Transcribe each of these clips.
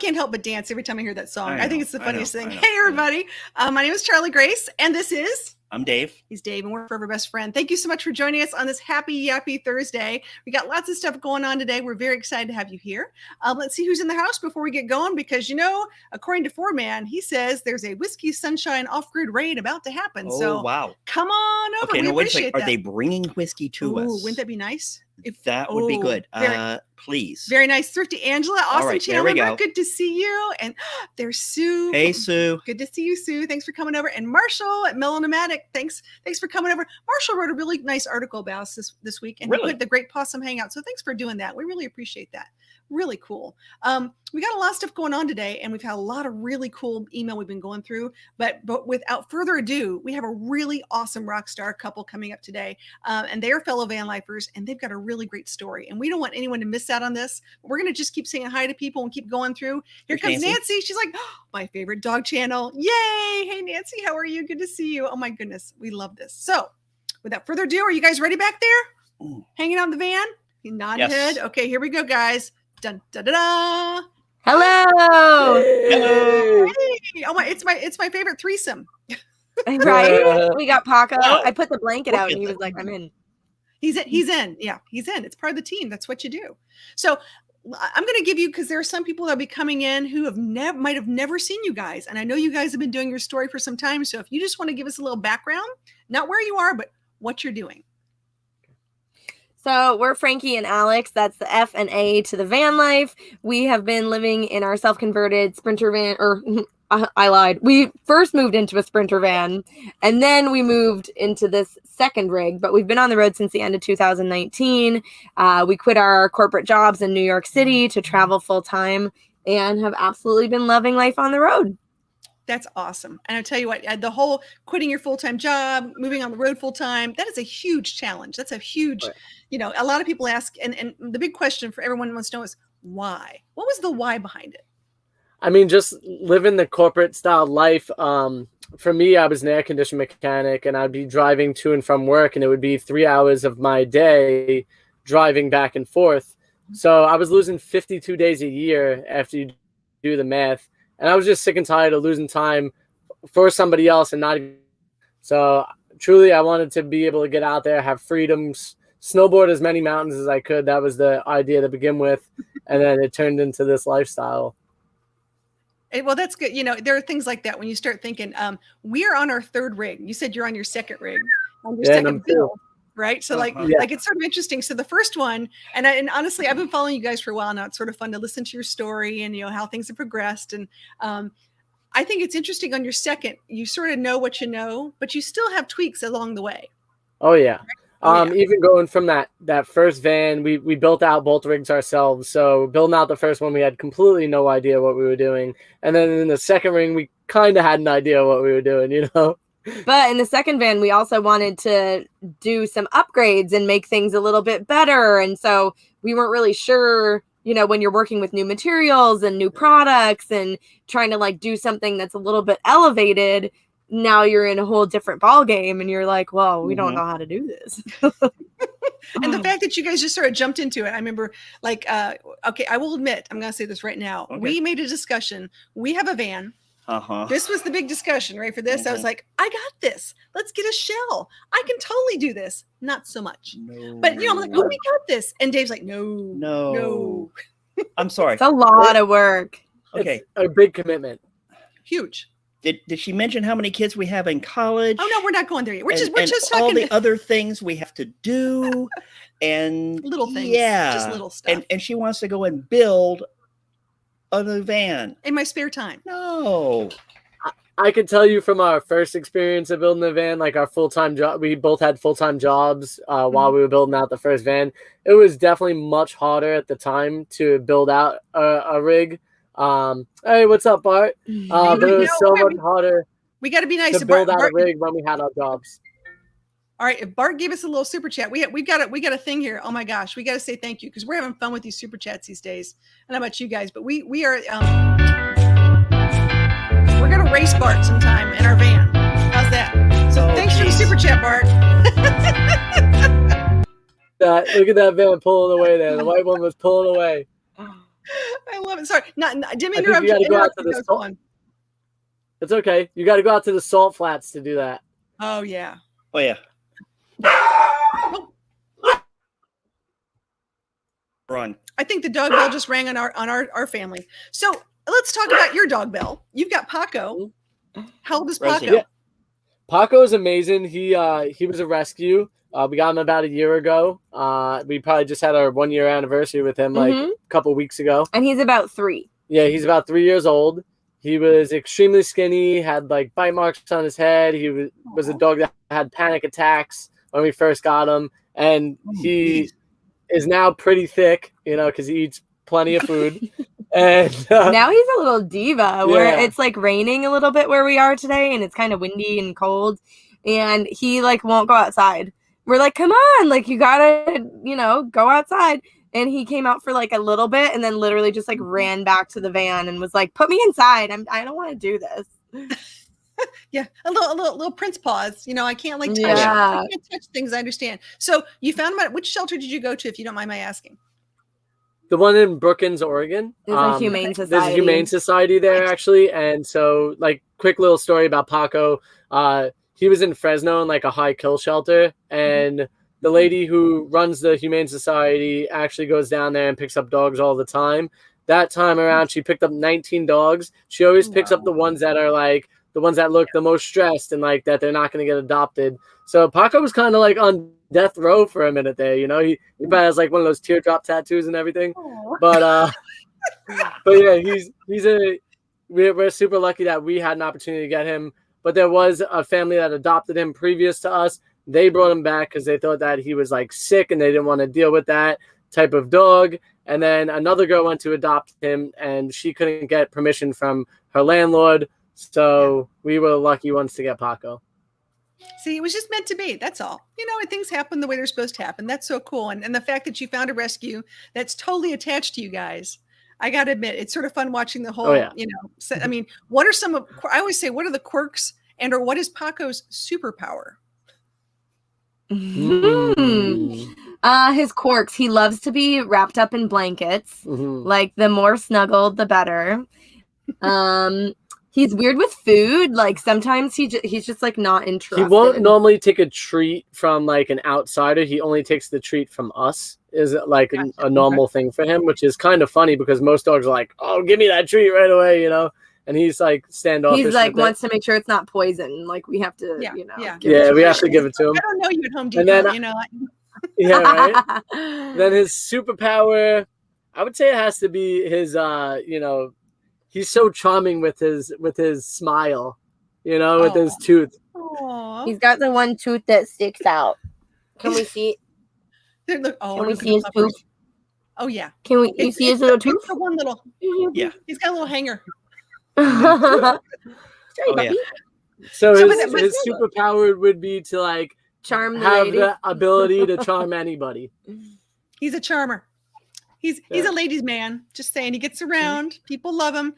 can't help but dance every time I hear that song. I think it's the funniest thing. I know. Hey, everybody. My name is Charlie Grace, and this is... I'm Dave. He's Dave, and we're Forever Best Friend. Thank you so much for joining us on this happy, yappy Thursday. We got lots of stuff going on today. We're very excited to have you here. Let's see who's in the house before we get going, because, you know, according to FnA, he says there's a Whiskey Sunshine off-grid raid about to happen. Oh, so wow. Come on over. Okay, we wait a appreciate second. that. Are they bringing whiskey to us? Wouldn't that be nice? That would be good. Please. Very nice. Thrifty Angela, awesome right, channel there we member. go. Good to see you. And there's Sue. Hey, Sue. Good to see you, Sue. Thanks for coming over. And Marshall at Melonomatic. Thanks for coming over. Marshall wrote a really nice article about us this week, and he put the Great Possum Hangout. So thanks for doing that. We really appreciate that. Really cool. We got a lot of stuff going on today, and we've had a lot of really cool email we've been going through. But without further ado, we have a really awesome rock star couple coming up today, and they are fellow van lifers, and they've got a really great story. And we don't want anyone to miss out on this. We're going to just keep saying hi to people and keep going through. Here comes Nancy. She's like, oh, my favorite dog channel. Yay! Hey, Nancy, how are you? Good to see you. Oh my goodness, we love this. So, without further ado, are you guys ready back there? Hanging out in the van? You nod your head. Okay, here we go, guys. Dun, da, da, da. Hello. Hello. Hey. Oh my! It's my favorite threesome. Right? We got Paco. I put the blanket out, and he was like, "I'm in." He's in. Yeah, he's in. It's part of the team. That's what you do. So I'm going to give you, because there are some people that'll be coming in who might have never seen you guys, and I know you guys have been doing your story for some time. So if you just want to give us a little background, not where you are, but what you're doing. So we're Frankie and Alex. That's the FnA to the van life. We have been living in our self-converted Sprinter van, or I lied. We first moved into a Sprinter van, and then we moved into this second rig, but we've been on the road since the end of 2019. We quit our corporate jobs in New York City to travel full-time and have absolutely been loving life on the road. That's awesome. And I'll tell you what, the whole quitting your full-time job, moving on the road full-time, that is a huge challenge. That's a huge, you know, a lot of people ask, and the big question for everyone who wants to know is why? What was the why behind it? I mean, just living the corporate style life. For me, I was an air conditioning mechanic, and I'd be driving to and from work, and it would be 3 hours of my day driving back and forth. So I was losing 52 days a year after you do the math. And I was just sick and tired of losing time for somebody else and not even. So truly, I wanted to be able to get out there, have freedoms, snowboard as many mountains as I could. That was the idea to begin with. And then it turned into this lifestyle. Well, that's good. You know, there are things like that when you start thinking, we are on our third rig. You said you're on your second rig, on your second build. Right. So like it's sort of interesting. So the first one, and honestly, I've been following you guys for a while now. It's sort of fun to listen to your story and, you know, how things have progressed. And I think it's interesting on your second, you sort of know what you know, but you still have tweaks along the way. Oh, yeah. Even going from that first van, we built out both rigs ourselves. So building out the first one, we had completely no idea what we were doing. And then in the second ring, we kind of had an idea what we were doing, you know? But in the second van, we also wanted to do some upgrades and make things a little bit better. And so we weren't really sure, you know, when you're working with new materials and new products and trying to like do something that's a little bit elevated, now you're in a whole different ball game and you're like, well, we don't know how to do this. And the fact that you guys just sort of jumped into it. I remember like, okay, I will admit, I'm going to say this right now. Okay. We made a discussion. We have a van. This was the big discussion, right? For this, I was like, I got this. Let's get a shell. I can totally do this. Not so much. No. But, you know, I'm like, oh, we got this. And Dave's like, no. I'm sorry. It's a lot of work. Okay. It's a big commitment. Huge. Did she mention how many kids we have in college? Oh, no, we're not going there yet. We're just all talking the other things we have to do and little things. Yeah. Just little stuff. And she wants to go and build a van in my spare time. No, I could tell you from our first experience of building the van, like our full-time job, we both had full-time jobs while we were building out the first van. It was definitely much harder at the time to build out a rig. Hey, what's up, Bart? But it was so much harder. We got to be nice to build out a rig when we had our jobs. All right, if Bart gave us a little super chat, we got a thing here. Oh my gosh, we got to say thank you because we're having fun with these super chats these days. I don't know about you guys, but we are we're gonna race Bart sometime in our van. How's that? So thanks for the super chat, Bart. Look at that van pulling away there. The white one was pulling away. I love it. Sorry, didn't I think interrupt you got to go out interrupt to you. the That was salt. fun. It's okay. You got to go out to the salt flats to do that. Oh yeah. Oh yeah. Oh, Run. I think the dog bell just rang on our family. So let's talk about your dog bell. You've got Paco. How old is Paco? Yeah. Paco is amazing. He was a rescue. We got him about a year ago. We probably just had our 1 year anniversary with him like a couple weeks ago. And he's about 3. Yeah, he's about 3 years old. He was extremely skinny, had like bite marks on his head. He was a dog that had panic attacks when we first got him. And he is now pretty thick, because he eats plenty of food. And now he's a little diva where it's like raining a little bit where we are today, and it's kind of windy and cold, and he like won't go outside. We're like, come on, like you gotta, go outside. And he came out for like a little bit and then literally just like ran back to the van and was like, put me inside. I don't want to do this. Yeah, a little prince paws. I can't like touch. I can't touch things. I understand. So you found him at which shelter did you go to, if you don't mind my asking? The one in Brookings, Oregon. There's a humane society. There's a humane society there, actually. And so, like, quick little story about Paco. He was in Fresno in, like, a high kill shelter. And the lady who runs the humane society actually goes down there and picks up dogs all the time. That time around, she picked up 19 dogs. She always picks up the ones that are, like, the ones that look the most stressed and, like, that they're not going to get adopted. So Paco was kind of, like, on death row for a minute there, he probably has like one of those teardrop tattoos and everything. But yeah, we're super lucky that we had an opportunity to get him. But there was a family that adopted him previous to us. They brought him back because they thought that he was like sick and they didn't want to deal with that type of dog. And then another girl went to adopt him and she couldn't get permission from her landlord. So we were the lucky ones to get Paco. See, it was just meant to be. That's all. Things happen the way they're supposed to happen. That's so cool. And the fact that you found a rescue that's totally attached to you guys, I got to admit, it's sort of fun watching the whole, I mean, what are I always say, what are the quirks or what is Paco's superpower? His quirks. He loves to be wrapped up in blankets. Like the more snuggled, the better. He's weird with food. Like sometimes he's just like not interested. He won't normally take a treat from like an outsider. He only takes the treat from us. Is like a normal thing for him, which is kind of funny because most dogs are like, "Oh, give me that treat right away," And he's like standoffish. He's like wants to make sure it's not poison. Like we have to, we have to give it to him. I don't know you at Home Depot. Yeah, right. Then his superpower, I would say it has to be his, he's so charming with his smile, with his tooth. Aww. He's got the one tooth that sticks out. Can we see? Can we see his tooth? Oh yeah. Can you see his little tooth? It's the one little. Yeah. He's got a little hanger. Sorry, yeah. So his superpower would be to like charm the ability to charm anybody. He's a charmer. He's a ladies' man. Just saying, he gets around. People love him.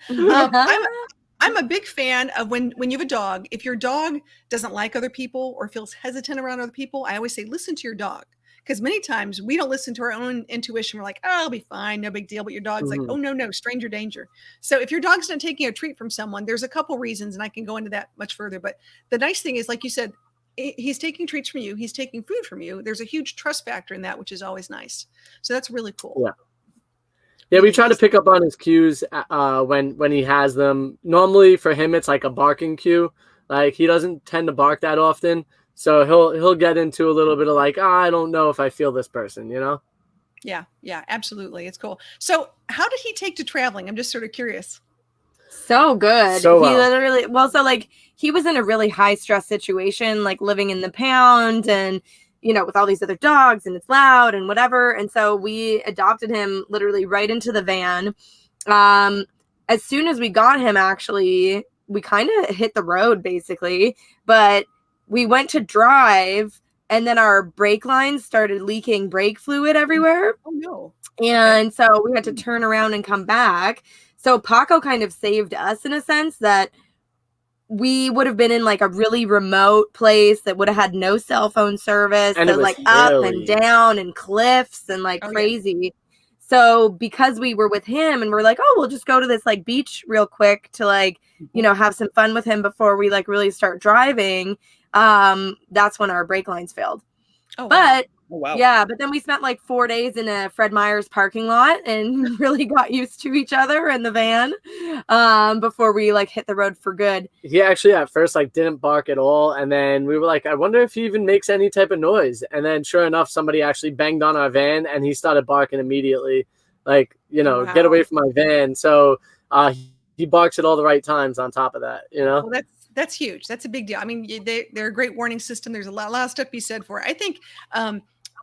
I'm a big fan of when you have a dog. If your dog doesn't like other people or feels hesitant around other people, I always say listen to your dog. Because many times we don't listen to our own intuition. We're like, oh, I'll be fine, no big deal. But your dog's like, oh no, stranger danger. So if your dog's not taking a treat from someone, there's a couple reasons, and I can go into that much further. But the nice thing is, like you said, he's taking treats from you. He's taking food from you. There's a huge trust factor in that, which is always nice. So that's really cool. Yeah. Yeah, we try to pick up on his cues when he has them. Normally for him, it's like a barking cue. Like he doesn't tend to bark that often. So he'll get into a little bit of like, I don't know if I feel this person, Yeah, absolutely. It's cool. So how did he take to traveling? I'm just sort of curious. So good. So he literally, so like he was in a really high stress situation, like living in the pound and, with all these other dogs and it's loud and whatever. And so we adopted him literally right into the van. As soon as we got him, actually, we kind of hit the road basically, but we went to drive and then our brake lines started leaking brake fluid everywhere. Oh no. And so we had to turn around and come back. So Paco kind of saved us in a sense that we would have been in like a really remote place that would have had no cell phone service, and like up and down and cliffs and like crazy. So because we were with him and we're like, oh, we'll just go to this like beach real quick to like, you know, have some fun with him before we like really start driving. That's when our brake lines failed. Oh, but wow. yeah, but then we spent like 4 days in a Fred Meyer's parking lot and really got used to each other in the van before we like hit the road for good. He actually at first like didn't bark at all, and then we were like, I wonder if he even makes any type of noise. And then sure enough, somebody actually banged on our van and he started barking immediately, like, you know, Wow. get away from my van. So he barks at all the right times on top of that, you know. Well, that's huge. That's a big deal. I mean, they're a great warning system. There's a lot of stuff to be said for it. I think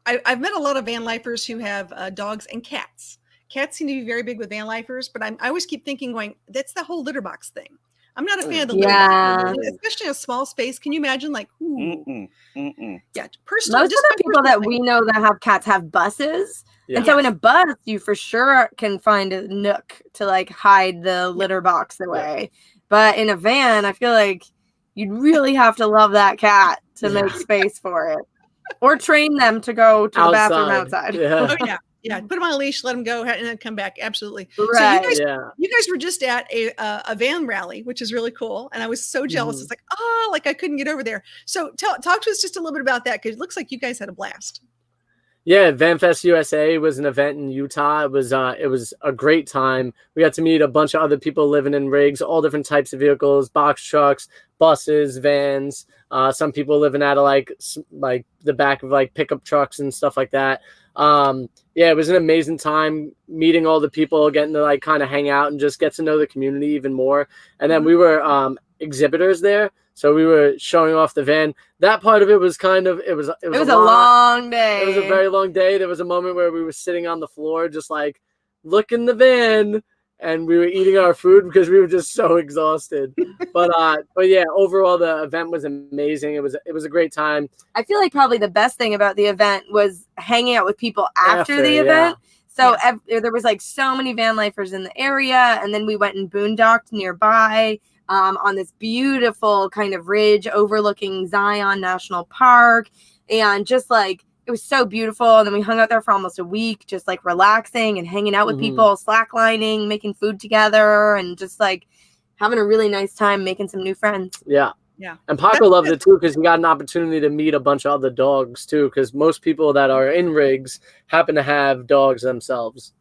I've met a lot of van lifers who have dogs and cats. Cats seem to be very big with van lifers, but I always keep thinking, going, that's the whole litter box thing. I'm not a fan of the litter box, especially in a small space. Can you imagine, like, ooh, yeah, personally, most of the people that we know that have cats have buses. Yeah. And so in a bus, you for sure can find a nook to like hide the litter box away. Yeah. But in a van, I feel like you'd really have to love that cat to make space for it, or train them to go to the bathroom outside. Yeah. Oh yeah, yeah. Put them on a leash, let them go, and then come back. Absolutely. Right. So you guys were just at a van rally, which is really cool, and I was so jealous. It's like, like I couldn't get over there. So talk to us just a little bit about that, because it looks like you guys had a blast. Yeah, VanFest USA was an event in Utah. It was a great time. We got to meet a bunch of other people living in rigs, all different types of vehicles, box trucks, buses, vans. Some people living out of like the back of like pickup trucks and stuff like that. Yeah, it was an amazing time meeting all the people, getting to like kind of hang out and just get to know the community even more. And then we were exhibitors there. So we were showing off the van. That part of it was kind of, it was a long day. It was a very long day. There was a moment where we were sitting on the floor, just like looking the van, and we were eating our food because we were just so exhausted. But yeah, overall the event was amazing. It was a great time. I feel like probably the best thing about the event was hanging out with people after the event. So there was like so many van lifers in the area, and then we went and boondocked nearby. On this beautiful kind of ridge overlooking Zion National Park, and just like it was so beautiful. And then we hung out there for almost a week, just like relaxing and hanging out with people, slacklining, making food together, and just like having a really nice time making some new friends. Yeah. And Paco loved it too, because he got an opportunity to meet a bunch of other dogs too, because most people that are in rigs happen to have dogs themselves.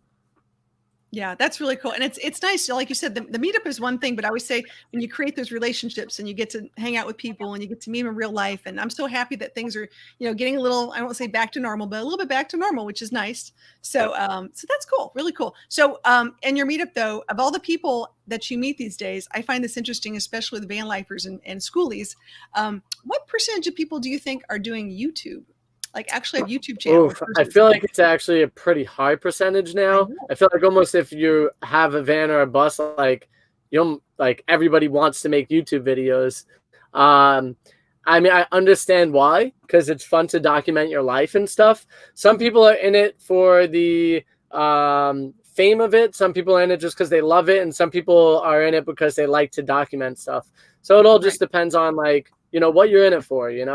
Yeah, that's really cool. And it's nice. Like you said, the meetup is one thing, but I always say when you create those relationships and you get to hang out with people and you get to meet them in real life. And I'm so happy that things are, getting a little, I won't say back to normal, but a little bit back to normal, which is nice. So, so that's cool. Really cool. So, and your meetup though, of all the people that you meet these days, I find this interesting, especially the van lifers and schoolies. What percentage of people do you think are doing YouTube? Like actually have YouTube channel? I feel like it's actually a pretty high percentage now. I feel like almost if you have a van or a bus, like everybody wants to make YouTube videos. I mean, I understand why, because it's fun to document your life and stuff. Some people are in it for the fame of it. Some people are in it just because they love it, and some people are in it because they like to document stuff. So it all just depends on what you're in it for, And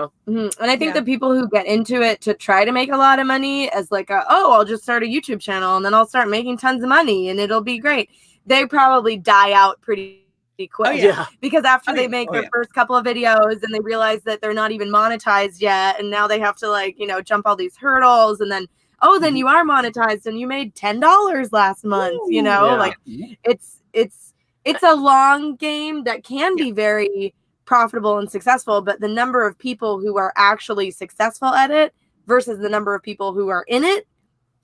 I think the people who get into it to try to make a lot of money as like, I'll just start a YouTube channel and then I'll start making tons of money and it'll be great. They probably die out pretty quick. Because after they make their first couple of videos and they realize that they're not even monetized yet, and now they have to jump all these hurdles, and then then you are monetized and you made $10 last month. It's a long game that can be very profitable and successful, but the number of people who are actually successful at it versus the number of people who are in it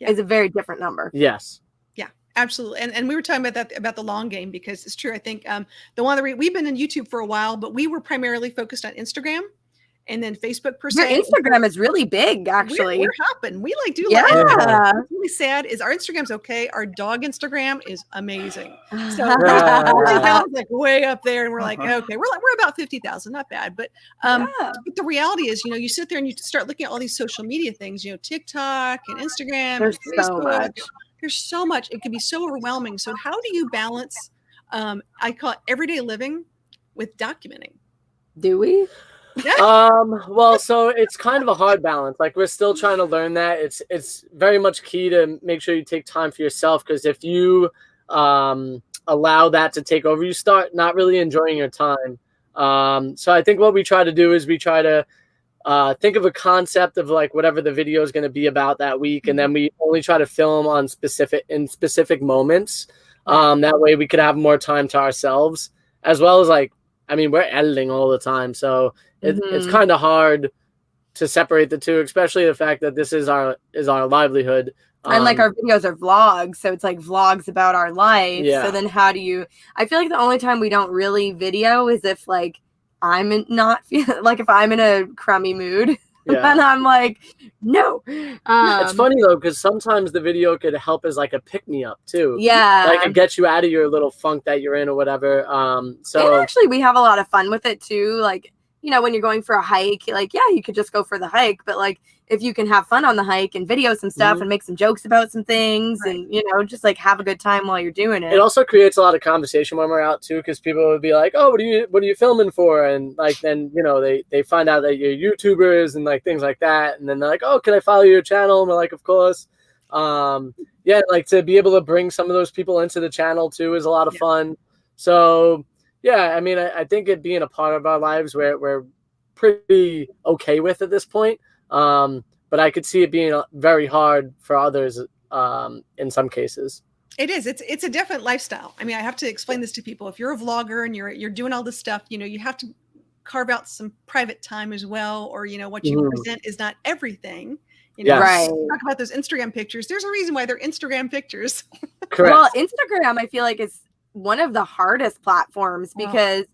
is a very different number. Yes. Yeah, absolutely. And we were talking about that, about the long game, because it's true. I think we've been in YouTube for a while, but we were primarily focused on Instagram and then Facebook per se. Your Instagram is really big, actually. We're hopping. We do What's really sad is our Instagram's okay. Our dog Instagram is amazing. So like way up there, and we're like, okay, we're about 50,000, not bad. But but the reality is, you sit there and you start looking at all these social media things, TikTok and Instagram, There's and Facebook. so much. There's so much. It can be so overwhelming. So how do you balance? I call it everyday living with documenting. Do we? Well, so it's kind of a hard balance. Like we're still trying to learn that. It's very much key to make sure you take time for yourself, because if you allow that to take over, you start not really enjoying your time. So I think what we try to do is we try to think of a concept of like whatever the video is going to be about that week, and then we only try to film on specific moments. That way we could have more time to ourselves, as well as like, I mean, we're editing all the time, so it's kind of hard to separate the two, especially the fact that this is our livelihood. And like our videos are vlogs, so it's like vlogs about our life. Yeah. So then how do you, I feel like the only time we don't really video is if like like if I'm in a crummy mood. Yeah. And I'm like, no. It's funny though, because sometimes the video could help as like a pick-me-up too. Yeah. Like it gets you out of your little funk that you're in or whatever. So and actually we have a lot of fun with it too. Like, you know, when you're going for a hike, like, yeah, you could just go for the hike, but like if you can have fun on the hike and video some stuff and make some jokes about some things and, you know, just like have a good time while you're doing it. It also creates a lot of conversation when we're out too, because people would be like, oh, what are you filming for? And like, then, you know, they find out that you're YouTubers and like things like that. And then they're like, oh, can I follow your channel? And we're like, of course. Yeah, like to be able to bring some of those people into the channel too is a lot of fun. So yeah, I mean, I think it being a part of our lives we're pretty okay with at this point. But I could see it being very hard for others in some cases. It is. It's a different lifestyle. I mean, I have to explain this to people. If you're a vlogger and you're doing all this stuff, you know, you have to carve out some private time as well, or, you know, what you present is not everything. You know, right. Talk about those Instagram pictures. There's a reason why they're Instagram pictures. Correct. Well, Instagram, I feel like is one of the hardest platforms because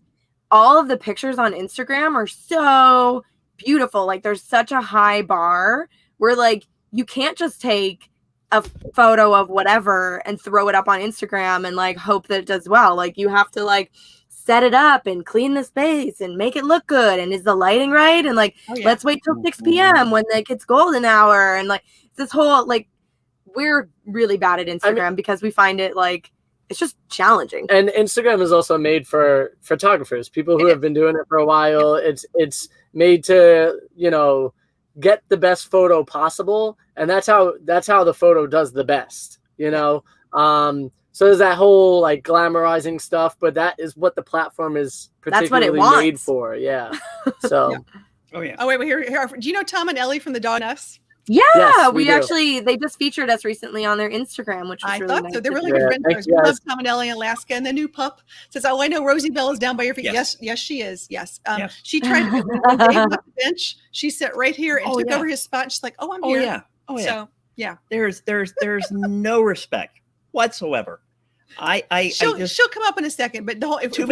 all of the pictures on Instagram are so beautiful. Like there's such a high bar where like you can't just take a photo of whatever and throw it up on Instagram and like hope that it does well. Like you have to like set it up and clean the space and make it look good. And is the lighting right? And like, let's wait till 6 p.m. when like it's golden hour. And like this whole, like, we're really bad at Instagram because we find it like, it's just challenging. And Instagram is also made for photographers, people who have been doing it for a while. It's made to, you know, get the best photo possible. And that's how the photo does the best, you know? So there's that whole like glamorizing stuff, but that is what the platform is particularly made for. Yeah. So. Oh yeah. Oh wait, here. Do you know Tom and Ellie from the Dog Us? Yeah, yes, we actually, they just featured us recently on their Instagram, which was really nice. So. They're really good friends. We love Tom and Ellie in Alaska. And the new pup says, oh, I know Rosie Bell is down by your feet. Yes, she is. Yes. She tried to when Dave left the bench. She sat right here and took over his spot. She's like, oh, I'm here. Yeah. Oh yeah. So yeah. There's no respect whatsoever. She'll come up in a second, but the whole if we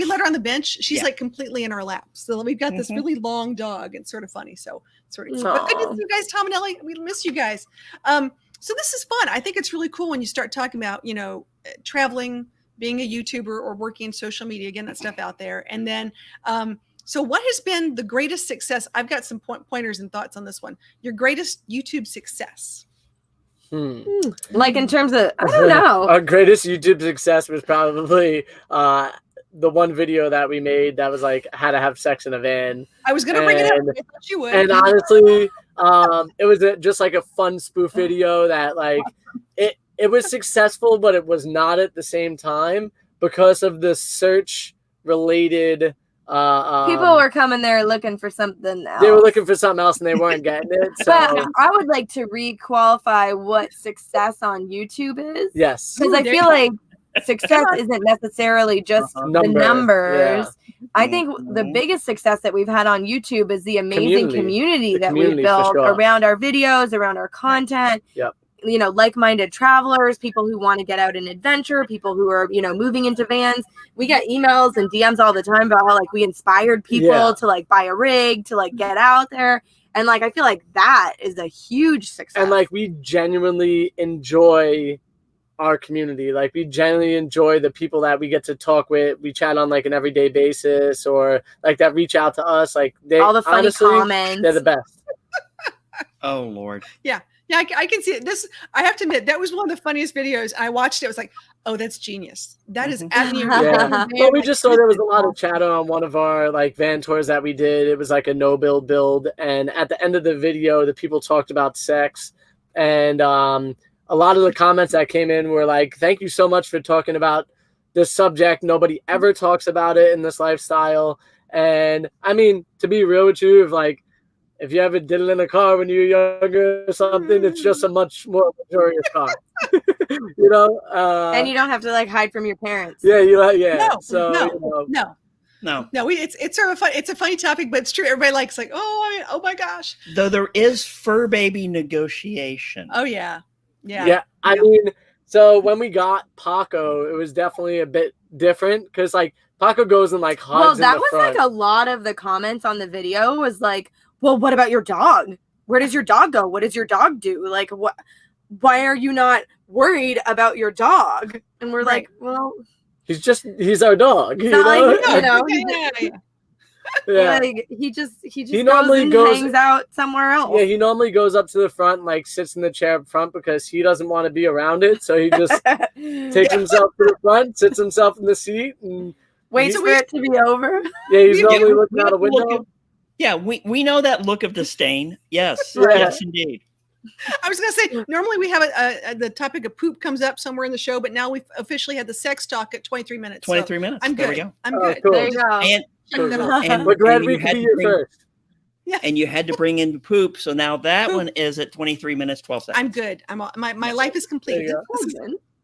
let her on the bench, she's like completely in our lap. So we've got this really long dog. It's sort of funny. So sort of, but good to see you guys, Tom and Ellie. We miss you guys. So this is fun. I think it's really cool when you start talking about, you know, traveling, being a YouTuber, or working in social media, getting that stuff out there. And then, so what has been the greatest success? I've got some pointers and thoughts on this one. Your greatest YouTube success. Like in terms of, I don't know. Our greatest YouTube success was probably the one video that we made that was like how to have sex in a van. I was gonna bring it up. I thought you would. And honestly, it was just like a fun spoof video that like it was successful, but it was not at the same time because of the search related. People were coming there looking for something else. They were looking for something else and they weren't getting it. So. But I would like to re-qualify what success on YouTube is. Yes. Because I feel like success isn't necessarily just the numbers. Yeah. I think the biggest success that we've had on YouTube is the amazing community that we've built around our videos, around our content. Yep. You know, like-minded travelers, people who want to get out and adventure, people who are, you know, moving into vans. We get emails and DMs all the time about how like we inspired people to like buy a rig, to like get out there. And like, I feel like that is a huge success. And like, we genuinely enjoy our community. Like, we genuinely enjoy the people that we get to talk with. We chat on like an everyday basis, or like that reach out to us. Like, they all the funny honestly, comments. they're the best. Oh Lord. Yeah. Yeah, I can see it. This, I have to admit, that was one of the funniest videos. I watched it. I was like, oh, that's genius. That is at me. Yeah. Well, we just saw there was a lot of chatter on one of our like van tours that we did. It was like a no build, and at the end of the video, the people talked about sex, and a lot of the comments that came in were like, "Thank you so much for talking about this subject. Nobody ever talks about it in this lifestyle." And I mean, to be real with you, if you ever did it in a car when you were younger or something, it's just a much more luxurious car, you know. And you don't have to like hide from your parents. Yeah, yeah. No, so no. It's sort of it's a funny topic, but it's true. Everybody likes like, oh my gosh. Though there is fur baby negotiation. Oh yeah. I mean, so when we got Paco, it was definitely a bit different because like Paco goes and like hugs. Well, that in the was front. like a lot of the comments on the video was like, well, what about your dog? Where does your dog go? What does your dog do? Like, what? Why are you not worried about your dog? And we're like, well, he's our dog. You know? Like, like he just normally hangs out somewhere else. Yeah, he normally goes up to the front and like sits in the chair up front because he doesn't want to be around it. So he just takes himself to the front, sits himself in the seat, and waits for it to be over. Yeah, he's normally looking out a window. Yeah, we know that look of disdain. Yes, yes, indeed. I was going to say, normally we have the topic of poop comes up somewhere in the show, but now we've officially had the sex talk at 23 minutes. 23 minutes. I'm good. There we go. I'm good. Cool. There you go. And we're glad we could be here first. Yeah. And you had to bring in poop, so now that one is at 23 minutes, 12 seconds. I'm good. My life is complete.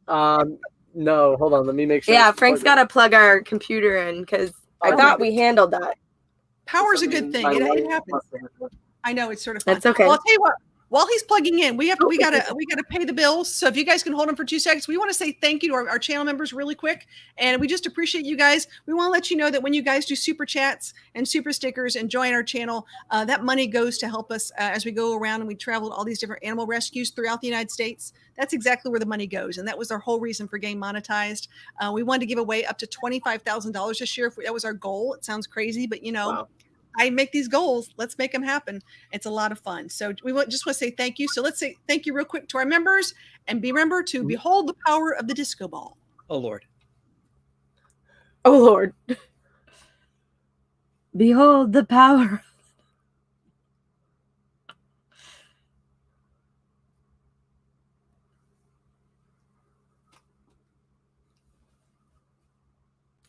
No, hold on. Let me make sure. Yeah, Frank's got to plug our computer in because I thought we handled that. Power's a good thing. It happens. I know it's sort of fun. That's okay. Well, I'll tell you what. While he's plugging in, we gotta pay the bills. So if you guys can hold him for 2 seconds, we want to say thank you to our channel members really quick, and we just appreciate you guys. We want to let you know that when you guys do super chats and super stickers and join our channel, that money goes to help us as we go around and we travel to all these different animal rescues throughout the United States. That's exactly where the money goes, and that was our whole reason for getting monetized. We wanted to give away up to $25,000 this year. That was our goal. It sounds crazy, but wow. I make these goals. Let's make them happen. It's a lot of fun. So we just want to say thank you. So let's say thank you real quick to our members and remember to behold the power of the disco ball. Oh, Lord. Oh, Lord. Behold the power.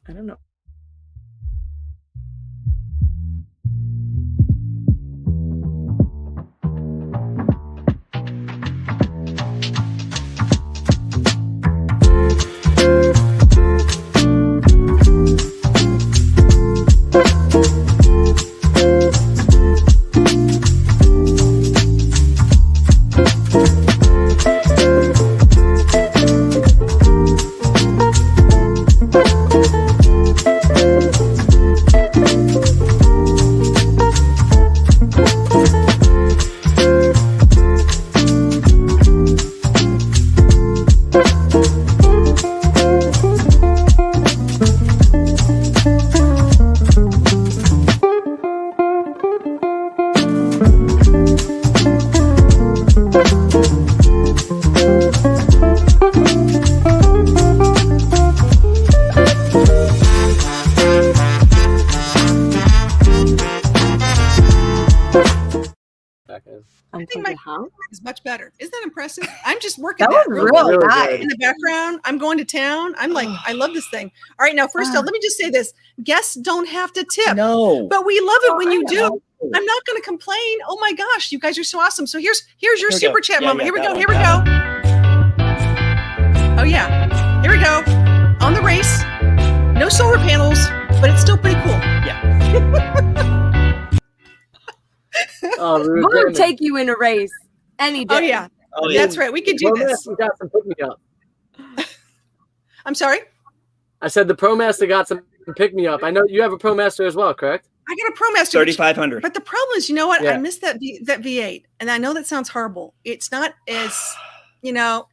I don't know. I think my is much better. Isn't that impressive? I'm just working that was real nice. In the background. I'm going to town. I'm like, I love this thing. All right, now first off, let me just say this: guests don't have to tip. No, but we love it when you do. I'm not going to complain. Oh my gosh, you guys are so awesome. So here's your super chat moment. Here we go. Here we go. Oh yeah, here we go. On the race, no solar panels, but it's still pretty cool. Yeah. We'll take you in a race any day. Oh yeah, that's right. We could do this. Got some pick me up. I'm sorry. I said the ProMaster got some pick me up. I know you have a ProMaster as well, correct? I got a ProMaster 3500. But the problem is, you know what? Yeah. I missed that V8, and I know that sounds horrible. It's not as, you know.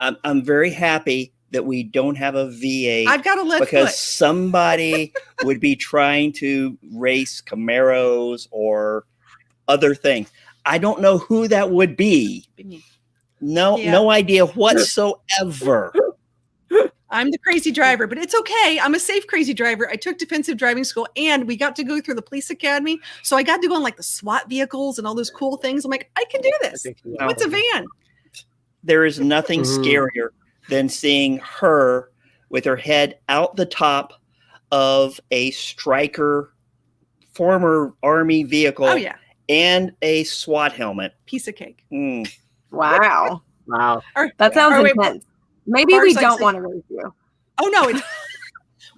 I'm very happy that we don't have a V8. I've got a left because foot. Somebody would be trying to race Camaros or other things. I don't know who that would be. No idea whatsoever. I'm the crazy driver, but it's okay. I'm a safe crazy driver. I took defensive driving school and we got to go through the police academy. So I got to go on like the SWAT vehicles and all those cool things. I'm like, I can do this. What's a van? There is nothing scarier than seeing her with her head out the top of a Stryker former Army vehicle. Oh, yeah. And a SWAT helmet. Piece of cake. Wow. Wow. That sounds intense. Maybe we don't want to race you. Oh, no.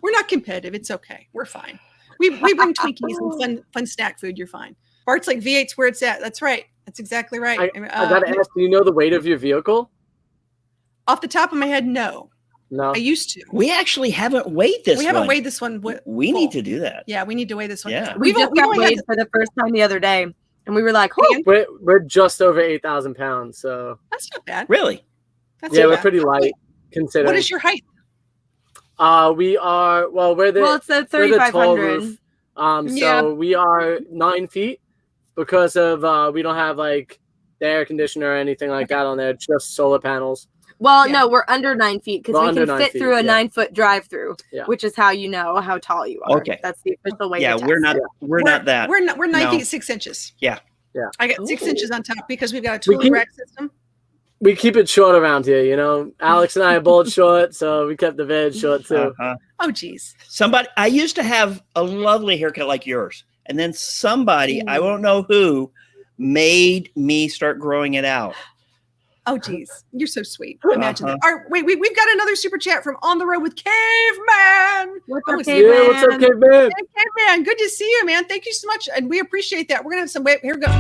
We're not competitive. It's okay. We're fine. We bring Twinkies and fun snack food. You're fine. Bart's like, V8's where it's at. That's right. That's exactly right. I got to ask, do you know the weight of your vehicle? Off the top of my head, no. No. I used to. We actually haven't weighed this one. We haven't weighed this one. We need to do that. Yeah, we need to weigh this one. Yeah. We just got weighed for the first time the other day. And we were like, oh. We're just over 8,000 pounds. So that's not bad. Really? We're pretty light considering. What is your height? We are, it's a 3,500. So we are 9 feet because of, we don't have like the air conditioner or anything like that on there, just solar panels. Well, no, we're under 9 feet because we can fit through a 9-foot drive-through, which is how you know how tall you are. Okay, that's the official way. Yeah, to we're not. We're not that. We're 9 feet 6 inches. Yeah. I got 6 inches on top because we've got a tool rack system. We keep it short around here, you know. Alex and I are both short, so we kept the vid short too. Oh, geez. I used to have a lovely haircut like yours, and then somebody, I don't know who, made me start growing it out. Oh, geez. You're so sweet. Imagine that. All right, wait, we've got another super chat from On the Road with Caveman. What's up, Caveman? What's up, Caveman? Hey, Caveman. Good to see you, man. Thank you so much. And we appreciate that. We're going to have some, here we go.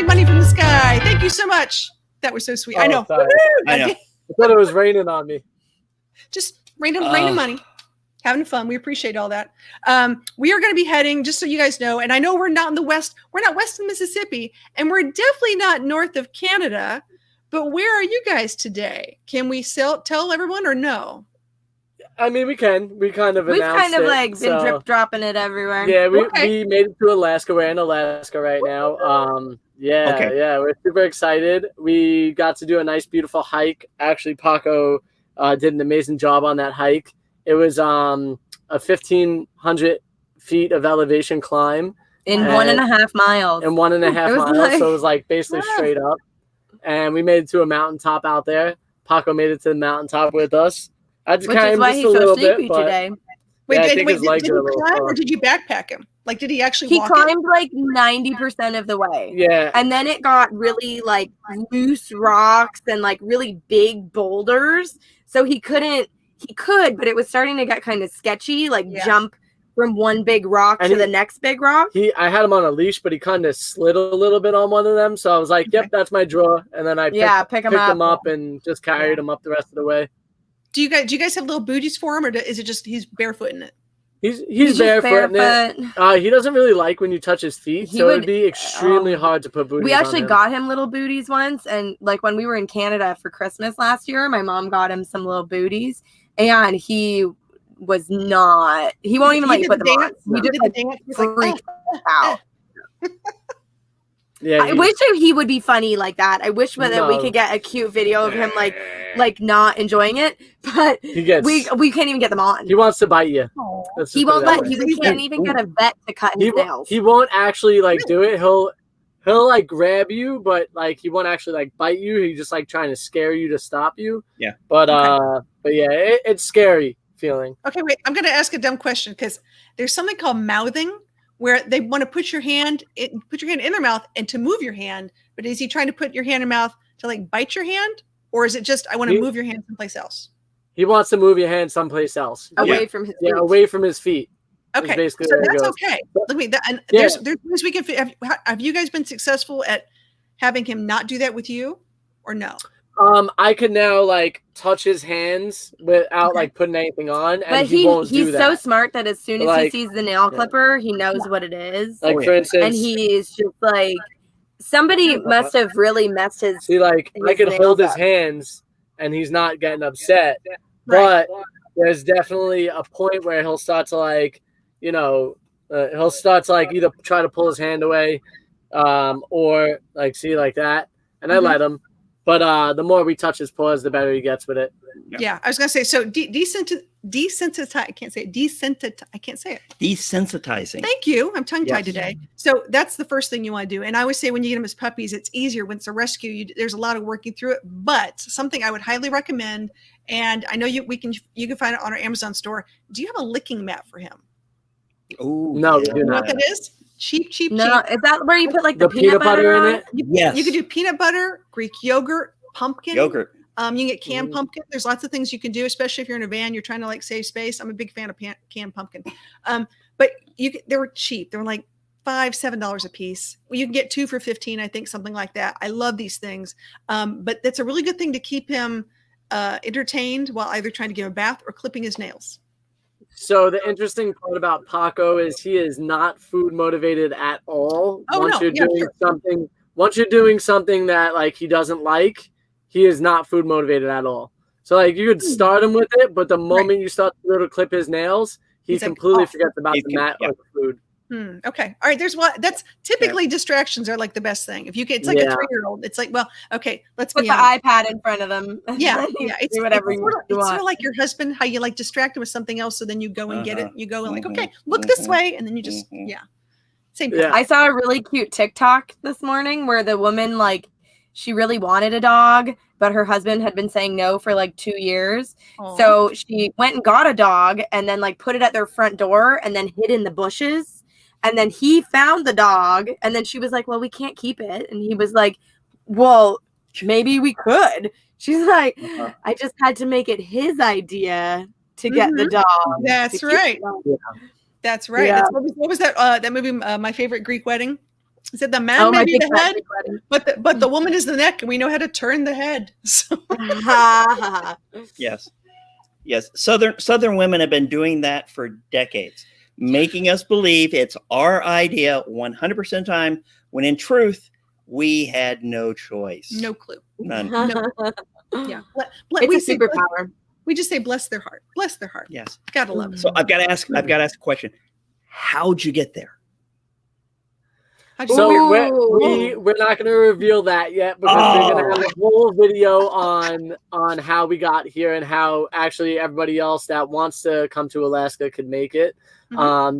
Money from the sky. Thank you so much. That was so sweet. I know. I know. I thought it was raining on me. Just raining money. Having fun. We appreciate all that. We are going to be heading, just so you guys know, and I know we're not in the west. We're not west of Mississippi, and we're definitely not north of Canada. But where are you guys today? Can we tell everyone or no? I mean, we can. We kind of We've announced kind of it, been drip dropping it everywhere. Yeah, we made it to Alaska. We're in Alaska right now. Yeah, we're super excited. We got to do a nice, beautiful hike. Actually, Paco did an amazing job on that hike. It was a 1,500 feet of elevation climb. In 1.5 miles. In 1.5 miles. So it was like basically straight up. And we made it to a mountaintop out there. Paco made it to the mountaintop with us. I had to carry him just a little bit. Today. Wait, did he climb or did you backpack him? Like, did he actually walk? He climbed like 90% of the way. Yeah. And then it got really like loose rocks and like really big boulders. So he could, but it was starting to get kind of sketchy, like jump from one big rock to the next big rock. I had him on a leash, but he kind of slid a little bit on one of them. So I was like, yep, that's my draw. And then I picked him up and just carried him up the rest of the way. Do you guys have little booties for him, or is it just he's barefoot in it? He's barefoot. He doesn't really like when you touch his feet, so it'd be extremely hard to put booties on him. We actually got him little booties once, and like when we were in Canada for Christmas last year, my mom got him some little booties, and he was not. He won't even let you put them on. He just freaked out. Yeah, I wish he would be funny like that. I wish that we could get a cute video of him like not enjoying it, but we can't even get them on. He wants to bite you. He won't let. We can't even get a vet to cut his nails. He won't actually like do it. He'll like grab you, but like he won't actually like bite you. He's just like trying to scare you to stop you. Yeah. But yeah, it's scary feeling. Okay, wait. I'm gonna ask a dumb question because there's something called mouthing, where they want to put your hand in their mouth and to move your hand. But is he trying to put your hand in mouth to like bite your hand? Or is it just, I want to move your hand someplace else? He wants to move your hand someplace else. Away from his feet. Yeah, away from his feet. Okay. So that's okay. Look at me. There's ways we can, have you guys been successful at having him not do that with you or no? I could now like touch his hands without like putting anything on, and but he won't do that. He's so smart that as soon as he sees the nail clipper, he knows what it is. Like for instance, and he's just like, somebody must have really messed his. See, like I could hold his hands, and he's not getting upset, but there's definitely a point where he'll start to like, he'll start to like either try to pull his hand away, or like see like that, and I let him. But the more we touch his paws, the better he gets with it. Yeah, I was gonna say so. Desensitize. I can't say it. I can't say it. Desensitizing. Thank you. I'm tongue tied today. So that's the first thing you want to do. And I always say when you get them as puppies, it's easier when it's a rescue. There's a lot of working through it, but something I would highly recommend. And I know you can find it on our Amazon store. Do you have a licking mat for him? Oh no, yeah. You know what that is? Cheap. No, is that where you put like the peanut butter in it? Yes. You can do peanut butter, Greek yogurt, pumpkin. Yogurt. You can get canned pumpkin. There's lots of things you can do, especially if you're in a van, you're trying to like save space. I'm a big fan of canned pumpkin. But they were cheap. They were like $5-7 a piece. Well, you can get 2 for $15, I think, something like that. I love these things. But that's a really good thing to keep him entertained while either trying to give him a bath or clipping his nails. So the interesting part about Paco is he is not food motivated at all. Once you're doing something that like he doesn't like, he is not food motivated at all. So like you could start him with it, but the moment you start to go to clip his nails, he completely forgets about the mat or the food. Okay. All right. There's what that's typically distractions are like the best thing. If you get, it's like a 3-year-old. It's like, well, okay, let's put be the honest. iPad in front of them. Yeah. It's do whatever it's sort of like your husband, how you like distract him with something else. So then you go and get it. You go and like, okay, look this way. And then you just, same thing. I saw a really cute TikTok this morning where the woman, like, she really wanted a dog, but her husband had been saying no for like 2 years. Aww. So she went and got a dog and then like put it at their front door and then hid in the bushes. And then he found the dog and then she was like, well, we can't keep it. And he was like, well, maybe we could. She's like, I just had to make it his idea to get the dog. That's right. That's right. Yeah. What was that? That movie, My Favorite Greek Wedding? Is it the man may be the head, but the woman is the neck, and we know how to turn the head. So. Yes. Southern women have been doing that for decades, making us believe it's our idea 100% of the time, when in truth, we had no choice. No clue. None. No. Yeah. It's a superpower. We just say, bless their heart. Bless their heart. Yes. Gotta love it. So I've got to ask a question. How'd you get there? So we're not going to reveal that yet because we're going to have a whole video on how we got here and how actually everybody else that wants to come to Alaska could make it.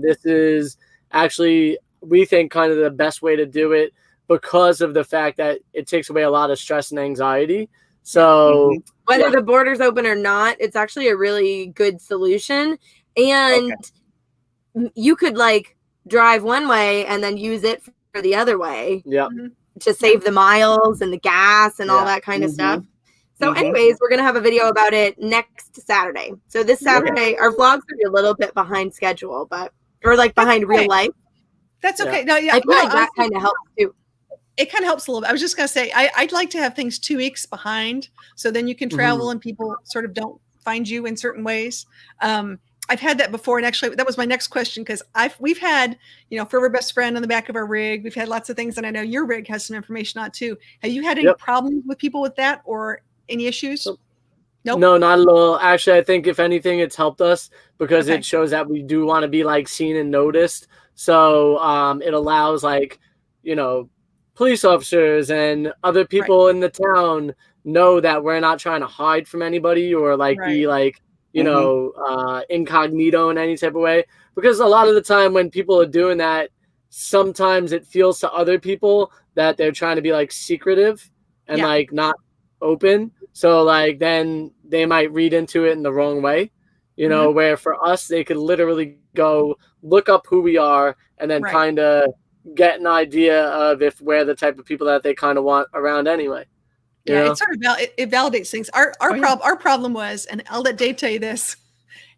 This is actually, we think, kind of the best way to do it because of the fact that it takes away a lot of stress and anxiety. So whether the border's open or not, it's actually a really good solution. And you could like drive one way and then use it for the other way to save the miles and the gas and all that kind of stuff. So anyways, we're going to have a video about it next Saturday. So this Saturday, our vlogs are a little bit behind schedule, or like behind real life. That's okay. No, I feel like that kind of helps too. It kind of helps a little bit. I was just going to say, I'd like to have things 2 weeks behind so then you can travel and people sort of don't find you in certain ways. I've had that before. And actually that was my next question. Cause we've had, Forever Best Friend on the back of our rig. We've had lots of things. And I know your rig has some information on it too. Have you had any problems with people with that or any issues? Nope. No, not at all. Actually, I think if anything, it's helped us because it shows that we do want to be like seen and noticed. So it allows like, police officers and other people in the town know that we're not trying to hide from anybody or like be like, incognito in any type of way. Because a lot of the time when people are doing that, sometimes it feels to other people that they're trying to be like secretive and like not open. So like then they might read into it in the wrong way, where for us, they could literally go look up who we are and then kind of get an idea of if we're the type of people that they kind of want around anyway. It sort of it validates things. Our problem was, and I'll let Dave tell you this.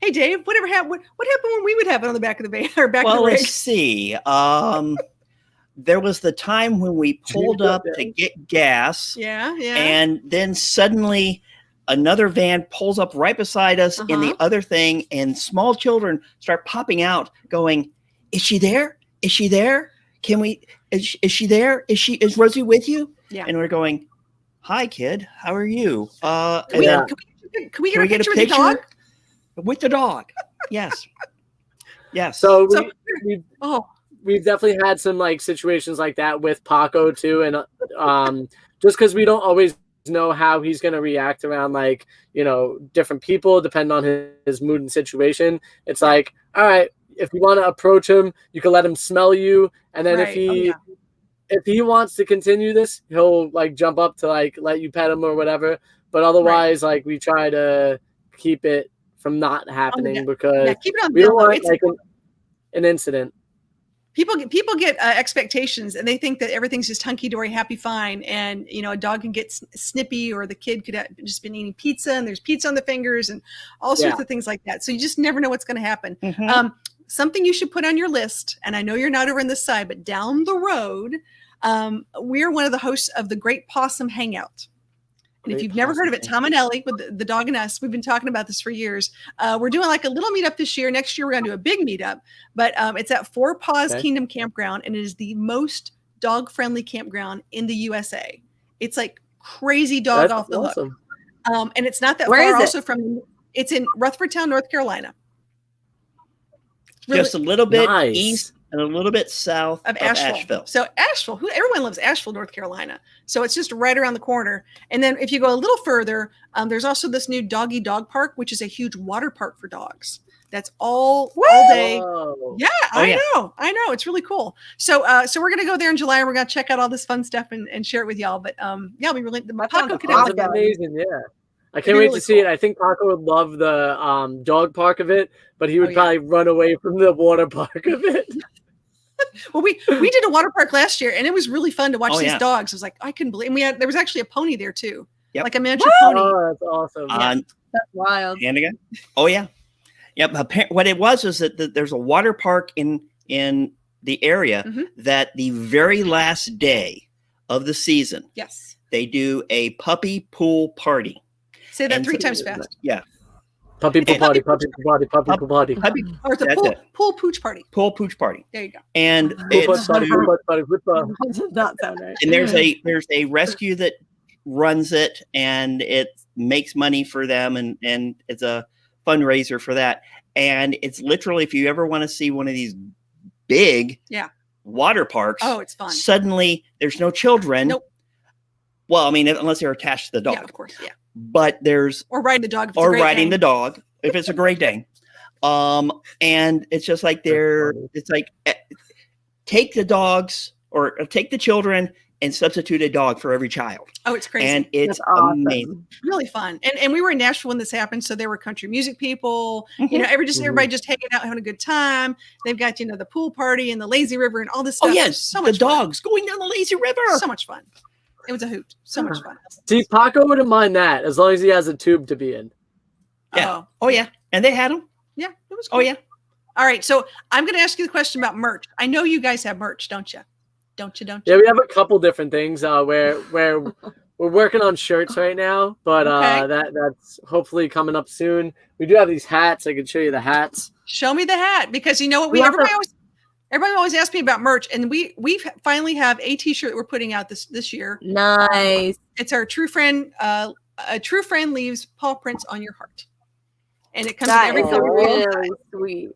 Hey, Dave, what happened when we would have it on the back of the van or back of the rig? Let's see. There was the time when we pulled up to get gas. Yeah. And then suddenly another van pulls up right beside us in the other thing, and small children start popping out going, "Is she there? Is she there? Is she there? Is Rosie with you?" Yeah. And we're going, "Hi, kid. How are you? Can we get a picture of the dog?" with the dog. Yes. Yes. So So- we've definitely had some like situations like that with Paco too, and just because we don't always know how he's going to react around like different people, depending on his mood and situation. It's like, all right, if you want to approach him, you can let him smell you, and then Right. if he wants to continue this, he'll like jump up to like let you pet him or whatever. But otherwise, like we try to keep it from not happening because keep it on we don't down low. want like an incident. People get expectations, and they think that everything's just hunky-dory, happy, fine. And, a dog can get snippy, or the kid could have just been eating pizza and there's pizza on the fingers and all sorts of things like that. So you just never know what's going to happen. Something you should put on your list, and I know you're not over on this side, but down the road, we're one of the hosts of the Great Possum Hangout. And if you've never heard of it, Tom and Ellie with the dog and us, we've been talking about this for years. We're doing like a little meetup this year. Next year, we're going to do a big meetup, but it's at Four Paws Kingdom Campground, and it is the most dog-friendly campground in the USA. It's like crazy dog off the hook. And it's not that far also from, it's in Rutherfordtown, North Carolina. Just a little bit east and a little bit south of Asheville. So Asheville, everyone loves Asheville, North Carolina. So it's just right around the corner. And then if you go a little further, there's also this new Doggy Dog Park, which is a huge water park for dogs. That's all day. Yeah, I know. It's really cool. So we're gonna go there in July, and we're gonna check out all this fun stuff and share it with y'all. But we really Paco could have amazing. Yeah. I can't wait to see it. I think Paco would love the dog park of it, but he would probably run away from the water park of it. Well, we did a water park last year, and it was really fun to watch these dogs. I was like, I couldn't believe. And there was actually a pony there too, like a miniature pony. Oh, that's awesome! That's wild. And again, what it was that there's a water park in the area that the very last day of the season, they do a puppy pool party. Say that 3 times fast. Yeah. Puppy pool party, puppy pool party, puppy pool party. Or it's a pool pooch party. Pool pooch party. There you go. And does not sound right. And there's a rescue that runs it, and it makes money for them, and it's a fundraiser for that. And it's literally, if you ever want to see one of these big water parks, it's fun. Suddenly there's no children. Nope. Well, I mean, unless they're attached to the dog. Yeah, of course. Yeah. But there's riding the dog, the dog if it's a Great Dane. And it's just like it's like take the dogs or take the children and substitute a dog for every child. Oh, it's crazy. And it's amazing. Really fun. And we were in Nashville when this happened. So there were country music people, everybody just hanging out, having a good time. They've got, the pool party and the lazy river and all this stuff. Oh, yes. So much dogs going down the lazy river. So much fun. It was a hoot. So much fun. See, Paco wouldn't mind that as long as he has a tube to be in. Yeah. Oh, yeah. And they had them. Yeah. It was cool. Oh, yeah. All right. So I'm going to ask you the question about merch. I know you guys have merch, don't you? Don't you? Yeah, we have a couple different things where we're working on shirts right now, but that's hopefully coming up soon. We do have these hats. I can show you the hats. Show me the hat, because you know what everybody always asks me about merch, and we finally have a t-shirt we're putting out this year. Nice. It's our true friend. A true friend leaves paw prints on your heart, and it comes in every color. Really sweet.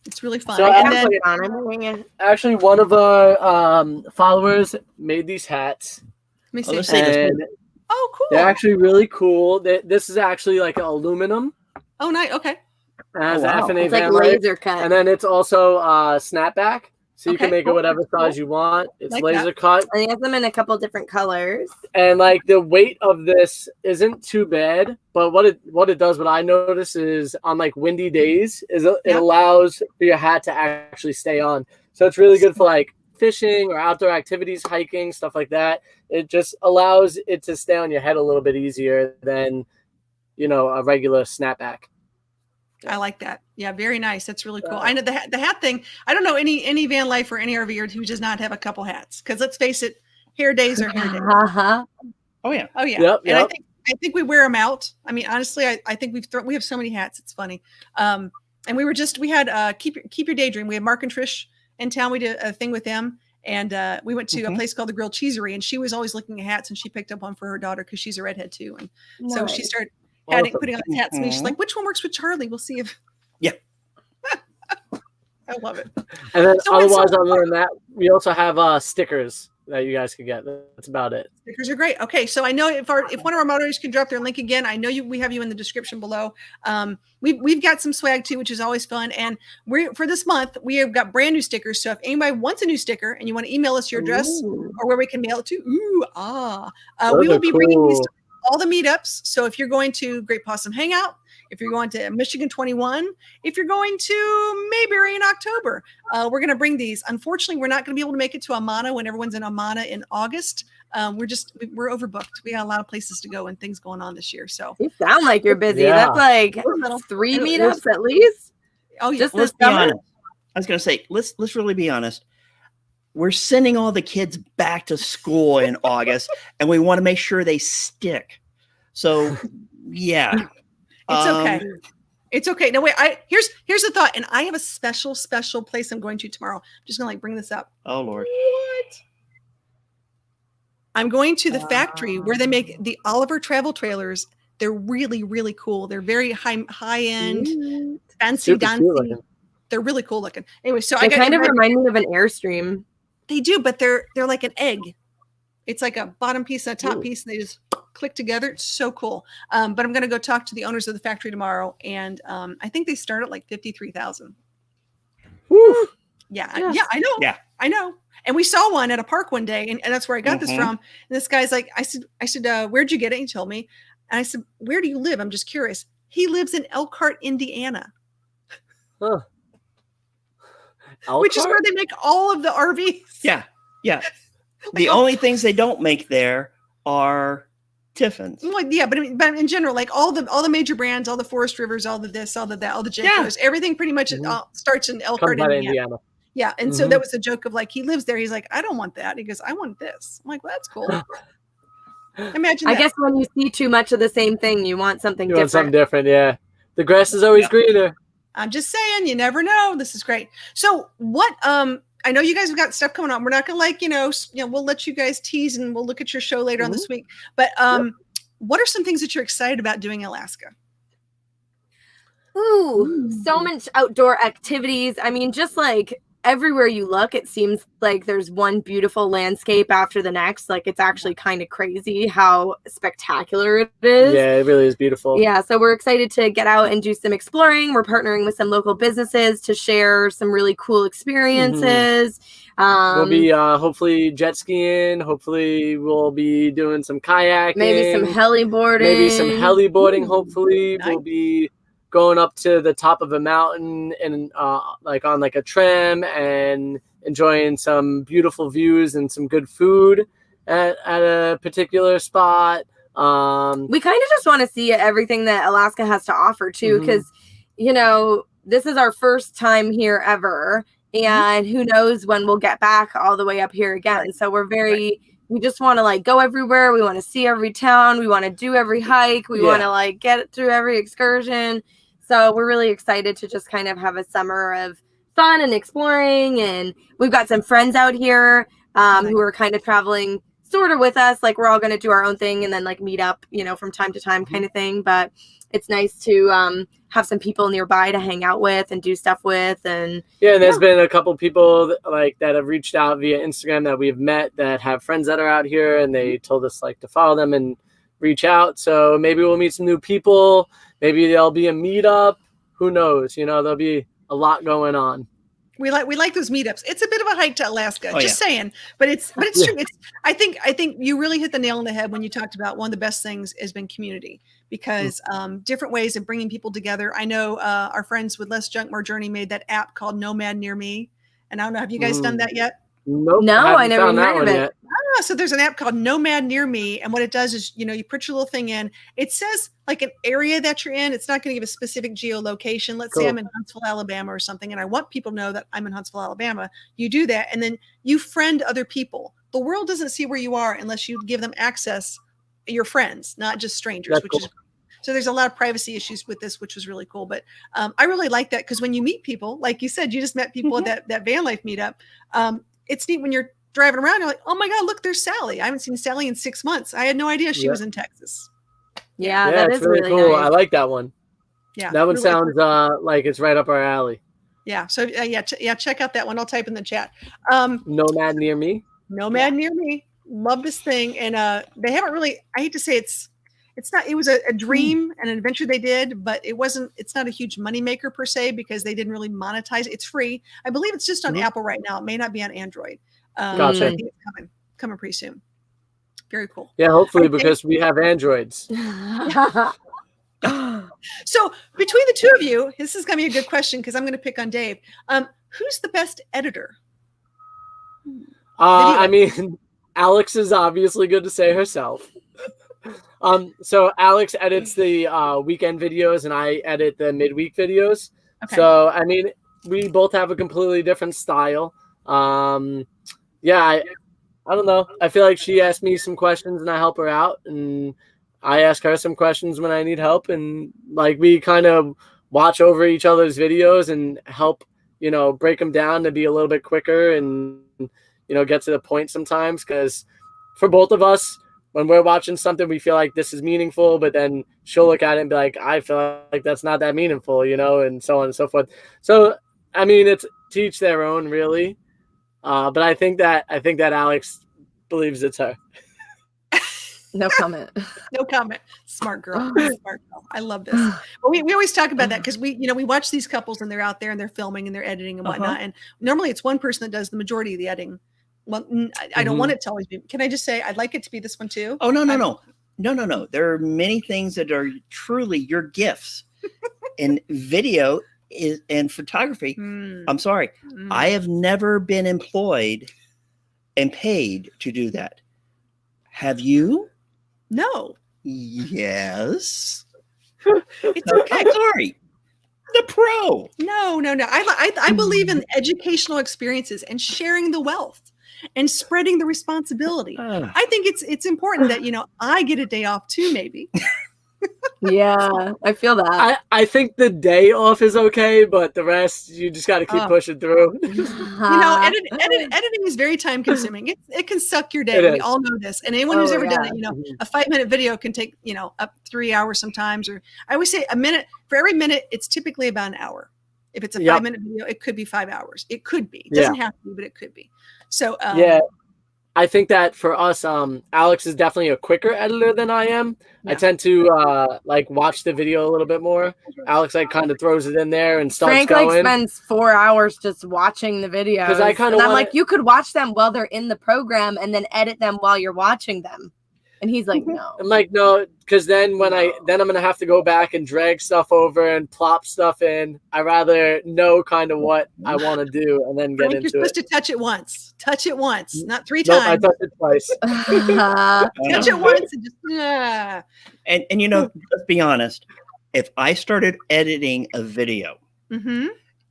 It's really fun. So actually, one of our followers made these hats. Let me see. Oh, cool. They're actually really cool. This is actually like aluminum. Oh, nice. Okay. It has FnA It's Van like Life, laser cut. and then it's also snapback, so you can make it whatever size you want. It's like laser cut. And he has them in a couple different colors. And like the weight of this isn't too bad, but what it does, what I notice is on like windy days, is it allows for your hat to actually stay on. So it's really good for like fishing or outdoor activities, hiking, stuff like that. It just allows it to stay on your head a little bit easier than, a regular snapback. I like that. Yeah, very nice. That's really cool. I know the hat thing. I don't know any van life or any RVer who does not have a couple hats, because let's face it, hair days are hair days. Oh yeah. Oh yeah. Yep. And I think we wear them out. I mean, honestly, I think we have so many hats. It's funny. And we had keep your daydream. We had Mark and Trish in town. We did a thing with them, and we went to a place called the Grilled Cheesery, and she was always looking at hats, and she picked up one for her daughter because she's a redhead too, and so she started. putting on his hats. And he's like, which one works with Charlie? We'll see if. Yeah. I love it. And then otherwise, other than that, we also have stickers that you guys can get. That's about it. Stickers are great. Okay, so I know if one of our moderators can drop their link again, I know we have you in the description below. We've got some swag too, which is always fun. And for this month, we have got brand new stickers. So if anybody wants a new sticker and you want to email us your address or where we can mail it to, we will be bringing these to all the meetups. So if you're going to Great Possum Hangout, if you're going to Michigan 21, if you're going to Mayberry in October, we're going to bring these. Unfortunately, we're not going to be able to make it to Amana when everyone's in Amana in August. We're overbooked. We got a lot of places to go and things going on this year. So you sound like you're busy. Yeah. That's like 3 meetups at least. Oh yeah. Just let's be honest. I was going to say, let's really be honest. We're sending all the kids back to school in August, and we want to make sure they stick. So, yeah. It's okay. It's okay. No, wait. Here's the thought, and I have a special place I'm going to tomorrow. I'm just gonna bring this up. Oh Lord. What? I'm going to the factory where they make the Oliver travel trailers. They're really, really cool. They're very high end, fancy dancy. They're really cool looking. Anyway, so they kind of remind me of an Airstream. They do, but they're like an egg. It's like a bottom piece and a top piece, and they just click together. It's so cool. But I'm going to go talk to the owners of the factory tomorrow, and I think they start at like 53,000. Yeah, I know. Yeah, I know. And we saw one at a park one day, and that's where I got this from. And this guy's like, I said, where'd you get it? He told me, and I said, where do you live? I'm just curious. He lives in Elkhart, Indiana. Huh. Which is where they make all of the RVs. Yeah. The only things they don't make there are Tiffins. Well, yeah, but in general, like all the major brands, all the Forest Rivers, all the this, all the that, all the Jacos, everything pretty much starts in Elkhart, Indiana. Yeah, and so that was a joke of like he lives there. He's like, I don't want that. He goes, I want this. I'm like, well, that's cool. Imagine. I guess when you see too much of the same thing, you want something different. Want something different, yeah. The grass is always greener. I'm just saying, you never know. This is great. So what? I know you guys have got stuff coming on. We're not gonna we'll let you guys tease and we'll look at your show later on this week. But what are some things that you're excited about doing in Alaska? So much outdoor activities. I mean, just like everywhere you look, it seems like there's one beautiful landscape after the next. Like it's actually kind of crazy how spectacular it is. Yeah, it really is beautiful. Yeah, so we're excited to get out and do some exploring. We're partnering with some local businesses to share some really cool experiences. We'll be hopefully jet skiing. Hopefully we'll be doing some kayaking. Maybe some heliboarding. Hopefully we'll be going up to the top of a mountain and like on like a tram and enjoying some beautiful views and some good food at a particular spot. We kind of just want to see everything that Alaska has to offer too, because this is our first time here ever, and who knows when we'll get back all the way up here again. So we're we just want to like go everywhere. We want to see every town. We want to do every hike. We want to like get through every excursion. So we're really excited to just kind of have a summer of fun and exploring. And we've got some friends out here who are kind of traveling sort of with us. Like we're all going to do our own thing and then like meet up, from time to time kind of thing. But it's nice to have some people nearby to hang out with and do stuff with. And there's been a couple people that have reached out via Instagram that we've met that have friends that are out here, and they told us like to follow them and reach out. So maybe we'll meet some new people. Maybe there'll be a meetup. Who knows? There'll be a lot going on. We like those meetups. It's a bit of a hike to Alaska, saying, but it's true. I think you really hit the nail on the head when you talked about one of the best things has been community, because different ways of bringing people together. I know our friends with Less Junk More Journey made that app called Nomad Near Me, and I don't know, have you guys done that yet? Nope, no, I never heard of it. So there's an app called Nomad Near Me, and what it does is, you put your little thing in. It says like an area that you're in. It's not going to give a specific geolocation. Let's say I'm in Huntsville, Alabama or something, and I want people to know that I'm in Huntsville, Alabama. You do that, and then you friend other people. The world doesn't see where you are unless you give them access, your friends, not just strangers. So there's a lot of privacy issues with this, which was really cool. But I really like that, because when you meet people, like you said, you just met people at that Van Life meetup. It's neat when you're driving around, you're like, oh my God, look, there's Sally. I haven't seen Sally in 6 months. I had no idea she was in Texas. Yeah, Yeah, that it's is really cool. nice. I like that one. Yeah, That one really sounds like it's right up our alley. Yeah. So check out that one. I'll type in the chat. Nomad Near Me. Nomad Near Me. Love this thing, and they haven't really. I hate to say it's not. It was a dream and an adventure they did, but it wasn't. It's not a huge moneymaker per se because they didn't really monetize it. It's free. I believe it's just on Apple right now. It may not be on Android. Gotcha. I think it's coming pretty soon. Very cool. Yeah, hopefully because we have Androids. So between the two of you, this is going to be a good question because I'm going to pick on Dave. Who's the best editor? I mean, Alex is obviously good to say herself. So Alex edits the weekend videos and I edit the midweek videos. Okay. So, I mean, we both have a completely different style. Yeah, I don't know. I feel like she asks me some questions and I help her out, and I ask her some questions when I need help, and like we kind of watch over each other's videos and help, break them down to be a little bit quicker and, get to the point sometimes. Because for both of us, when we're watching something, we feel like this is meaningful, but then she'll look at it and be like, I feel like that's not that meaningful, and so on and so forth. So, I mean, it's to each their own, really. But I think that Alex believes it's her. No comment. No comment. Smart girl. Smart girl. I love this. Well, we always talk about that because we watch these couples and they're out there and they're filming and they're editing and whatnot. And normally it's one person that does the majority of the editing. Well, I don't want it to always be. Can I just say I'd like it to be this one too? Oh, no. There are many things that are truly your gifts. And video and photography. I'm sorry. I have never been employed and paid to do that. Have you? No. Yes. It's okay. I'm sorry. The pro. No. I believe in educational experiences and sharing the wealth and spreading the responsibility. I think it's important that, I get a day off too, maybe. Yeah, I feel that. I think the day off is okay, but the rest you just got to keep pushing through. Editing is very time consuming. It can suck your day. We all know this. And anyone who's ever done it, a 5-minute video can take up 3 hours sometimes. Or I always say a minute for every minute. It's typically about an hour. If it's a 5-minute video, it could be 5 hours. It could be. It doesn't have to be, but it could be. So I think that for us, Alex is definitely a quicker editor than I am. Yeah. I tend to watch the video a little bit more. Alex kind of throws it in there and starts going. Frank spends 4 hours just watching the videos. Because I'm like, you could watch them while they're in the program and then edit them while you're watching them. And he's like, no. I'm like, no, because then I'm gonna have to go back and drag stuff over and plop stuff in. I rather know kind of what I want to do and then get into it. You're supposed to touch it once. Touch it once, not 3 times. I touched it twice. Touch it once and just And let's be honest. If I started editing a video,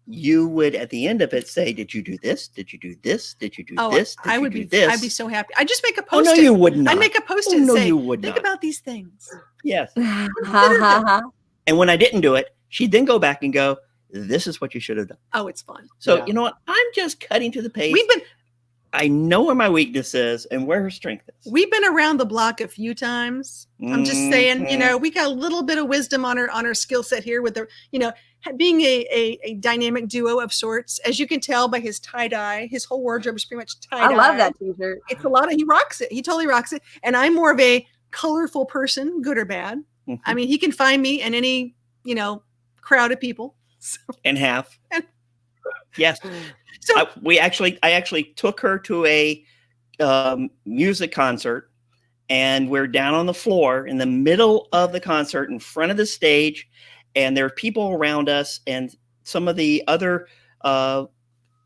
you would at the end of it say, "Did you do this? Did you do this? Did you do this? Did you do this?" I'd be so happy. I'd just make a post. Oh no, you would not. I'd make a post-it and say, you would think not. about these things. Yes. And when I didn't do it, she'd then go back and go, "This is what you should have done." Oh, it's fun. So you know what? I'm just cutting to the pace. I know where my weakness is and where her strength is. We've been around the block a few times. I'm just saying, we got a little bit of wisdom on our skill set here with the, being a dynamic duo of sorts. As you can tell by his tie-dye, his whole wardrobe is pretty much tie-dye. I love that t-shirt. It's a lot of, he rocks it. He totally rocks it. And I'm more of a colorful person, good or bad. I mean, he can find me in any, crowd of people. So. And half. Yes. So I actually took her to a music concert, and we're down on the floor in the middle of the concert in front of the stage, and there are people around us, and some of the other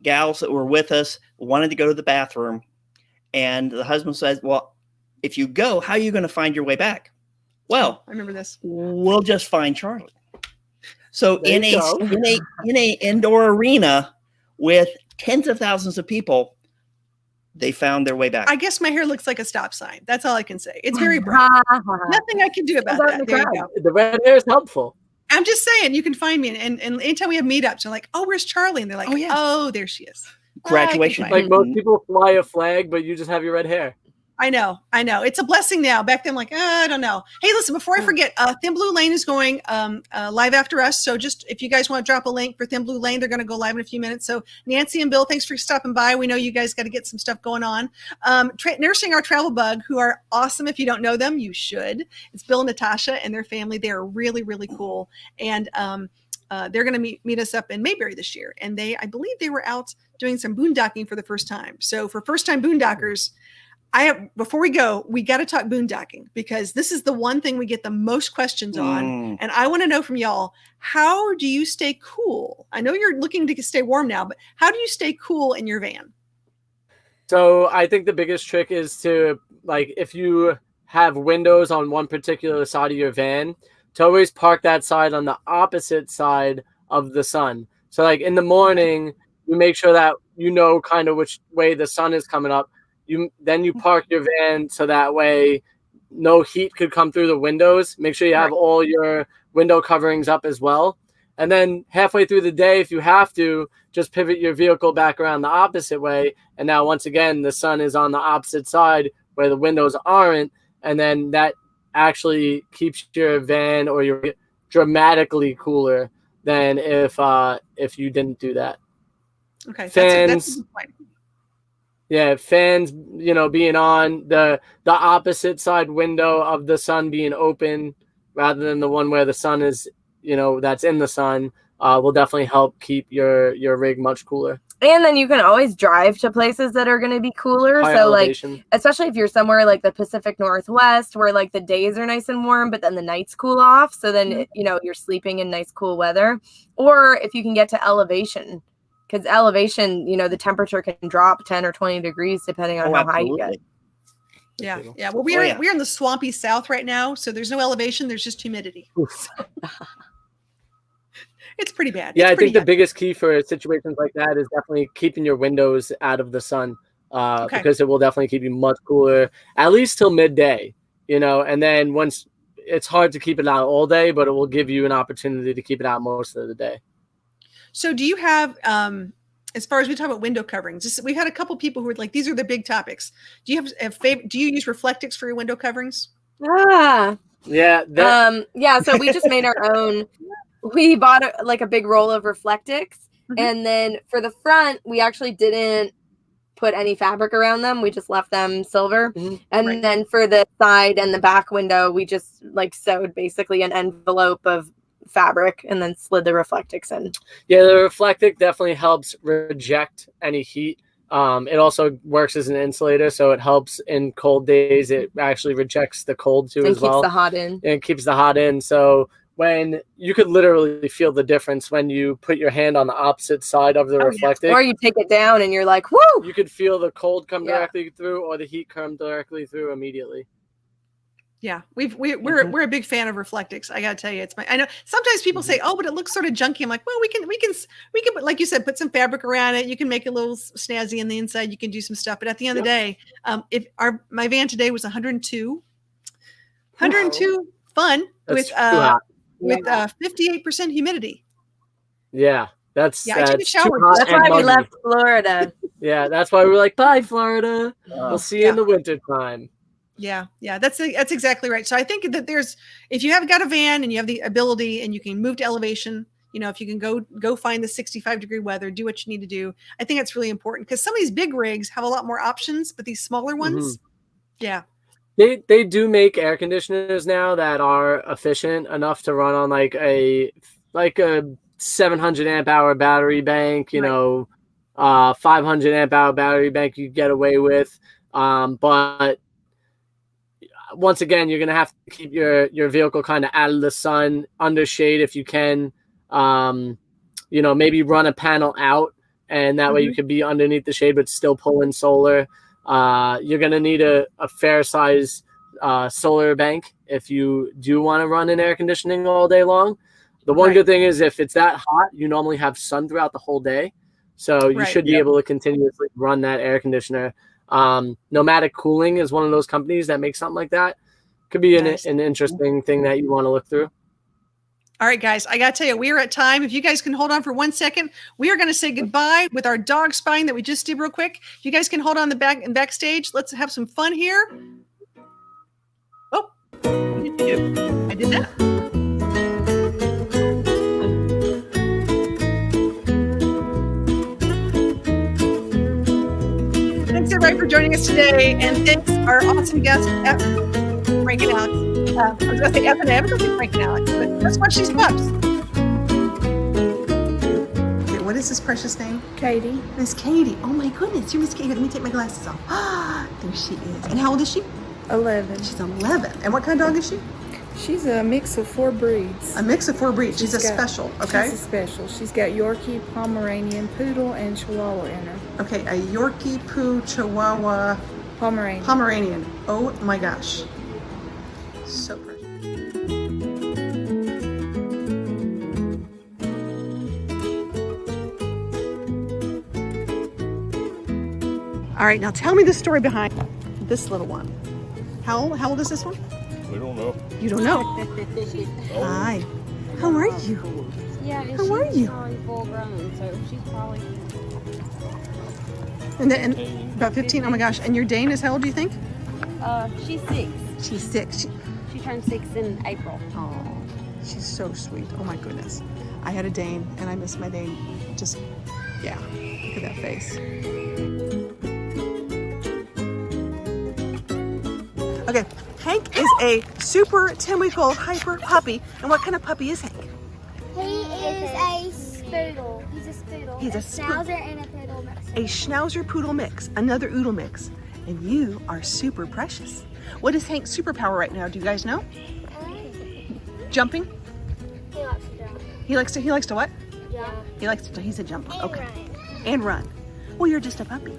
gals that were with us wanted to go to the bathroom, and the husband says, "Well, if you go, how are you going to find your way back?" Well, I remember this. We'll just find Charlie. So in a indoor arena with tens of thousands of people, they found their way back. I guess my hair looks like a stop sign. That's all I can say. It's very bright. Nothing I can do about that. There you go. The red hair is helpful. I'm just saying, you can find me. And anytime we have meetups, they're like, "Oh, where's Charlie?" And they're like, oh, there she is. Graduation. Like most people fly a flag, but you just have your red hair. I know. It's a blessing now. Back then, like, I don't know. Hey, listen, before I forget, Thin Blue Lane is going live after us. So just if you guys want to drop a link for Thin Blue Lane, they're going to go live in a few minutes. So Nancy and Bill, thanks for stopping by. We know you guys got to get some stuff going on. Nursing Our Travel Bug, who are awesome. If you don't know them, you should. It's Bill and Natasha and their family. They are really, really cool. And they're going to meet us up in Mayberry this year. And I believe they were out doing some boondocking for the first time. So for first-time boondockers, before we go, we got to talk boondocking, because this is the one thing we get the most questions on. And I want to know from y'all, how do you stay cool? I know you're looking to stay warm now, but how do you stay cool in your van? So I think the biggest trick is to, like, if you have windows on one particular side of your van, to always park that side on the opposite side of the sun. So like in the morning, you make sure that you know kind of which way the sun is coming up. Then you park your van so that way no heat could come through the windows. Make sure you have all your window coverings up as well. And then halfway through the day, if you have to, just pivot your vehicle back around the opposite way. And now once again, the sun is on the opposite side where the windows aren't. And then that actually keeps your van or your dramatically cooler than if you didn't do that. Okay. Fans. That's a good point. Yeah, fans, being on the opposite side window of the sun being open rather than the one where the sun is, that's in the sun, will definitely help keep your rig much cooler. And then you can always drive to places that are going to be cooler. Higher so elevation. Like, especially if you're somewhere like the Pacific Northwest where like the days are nice and warm, but then the nights cool off. So then, you're sleeping in nice, cool weather. Or if you can get to elevation. Because elevation, the temperature can drop 10 or 20 degrees depending on how high you get. Yeah. Yeah. Well, we're in the swampy South right now. So there's no elevation. There's just humidity. It's pretty bad. Yeah, I think the biggest key for situations like that is definitely keeping your windows out of the sun, because it will definitely keep you much cooler, at least till midday, and then once it's hard to keep it out all day, but it will give you an opportunity to keep it out most of the day. So do you have, as far as we talk about window coverings, we've had a couple people who are like, these are the big topics. Do you have do you use Reflectix for your window coverings? Yeah. So we just made our own. We bought a big roll of Reflectix, and then for the front, we actually didn't put any fabric around them. We just left them silver. And then for the side and the back window, we just sewed basically an envelope of fabric and then slid the Reflectix in. Yeah, the Reflectix definitely helps reject any heat. It also works as an insulator, so it helps in cold days. It actually rejects the cold too, as well. And keeps the hot in. And it keeps the hot in. So when you could literally feel the difference when you put your hand on the opposite side of the Reflectix. Yeah. Or you take it down and you're like, woo! You could feel the cold come directly through or the heat come directly through immediately. Yeah, we're a big fan of Reflectix. I gotta tell you, I know sometimes people say, "Oh, but it looks sort of junky." I'm like, well, we can, like you said, put some fabric around it. You can make it a little snazzy on the inside. You can do some stuff. But at the end of the day, my van today was 102 fun. That's with 58% humidity. Yeah, I took a shower. That's why we left Florida. Yeah, that's why we're like, bye, Florida. We'll see you in the wintertime. Yeah, that's exactly right. So I think that if you have got a van and you have the ability and you can move to elevation, if you can go find the 65-degree weather, do what you need to do. I think that's really important because some of these big rigs have a lot more options, but these smaller ones, they do make air conditioners now that are efficient enough to run on like a 700 amp hour battery bank, 500 amp hour battery bank you get away with, but once again, you're going to have to keep your vehicle kind of out of the sun, under shade if you can. Maybe run a panel out, and that way you could be underneath the shade but still pull in solar. You're going to need a fair size solar bank if you do want to run in air conditioning all day long. The one good thing is if it's that hot, you normally have sun throughout the whole day. So you should be able to continuously run that air conditioner. Nomadic Cooling is one of those companies that makes something like that. Could be an interesting thing that you want to look through. All right, guys, I got to tell you, we are at time. If you guys can hold on for 1 second, we are going to say goodbye with our dog spying that we just did real quick. If you guys can hold on the backstage, let's have some fun here. Oh, I did that. Thanks, everybody, for joining us today. And thanks our awesome guest, Frank and Alex. I was going to say FnA, I was going to say Frank and Alex, but let's watch these pups. Okay, what is this precious name? Katie. Miss Katie. Oh my goodness, you're Miss Katie. Let me take my glasses off. There she is. And how old is she? 11. She's 11. And what kind of dog is she? She's a mix of 4 breeds. A mix of 4 breeds. She's a special, okay? She's a special. She's got Yorkie, Pomeranian, Poodle, and Chihuahua in her. Okay, a Yorkie, Poo, Chihuahua, Pomeranian. Oh my gosh. So precious. All right, now tell me the story behind this little one. How old is this one? We don't know. You don't know. Hi. How are you? Yeah, and How are you? she's probably full grown, so she's probably And about 15. Oh my gosh. And your Dane is how old do you think? she's 6. She's 6. She turned 6 in April. Oh, she's so sweet. Oh my goodness. I had a Dane and I miss my Dane. Just, yeah. Look at that face. Okay, Hank is a super 10-week-old hyper puppy. And what kind of puppy is Hank? He is a spoodle. He's a spoodle. He's a schnauzer and a poodle mix. A schnauzer poodle mix, another oodle mix. And you are super precious. What is Hank's superpower right now? Do you guys know? Jumping? He likes to jump. He likes to what? Jump. He's a jumper. And Okay. run. And run. Well, you're just a puppy.